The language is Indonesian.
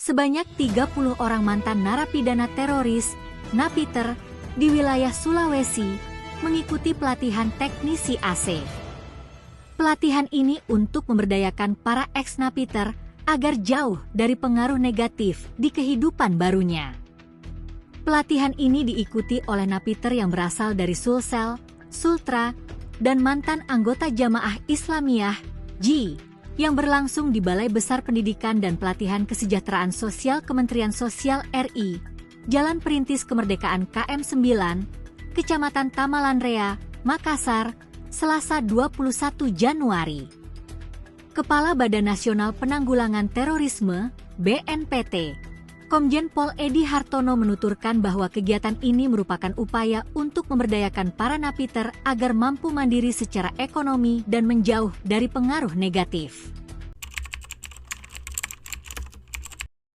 Sebanyak 30 orang mantan narapidana teroris, napiter, di wilayah Sulawesi, mengikuti pelatihan teknisi AC. Pelatihan ini untuk memberdayakan para ex-napiter agar jauh dari pengaruh negatif di kehidupan barunya. Pelatihan ini diikuti oleh napiter yang berasal dari Sulsel, Sultra, dan mantan anggota Jamaah Islamiyah, JI, yang berlangsung di Balai Besar Pendidikan dan Pelatihan Kesejahteraan Sosial Kementerian Sosial RI, Jalan Perintis Kemerdekaan KM 9, Kecamatan Tamalanrea, Makassar, Selasa 21 Januari. Kepala Badan Nasional Penanggulangan Terorisme, BNPT, Komjen Pol Edi Hartono menuturkan bahwa kegiatan ini merupakan upaya untuk memberdayakan para napiter agar mampu mandiri secara ekonomi dan menjauh dari pengaruh negatif.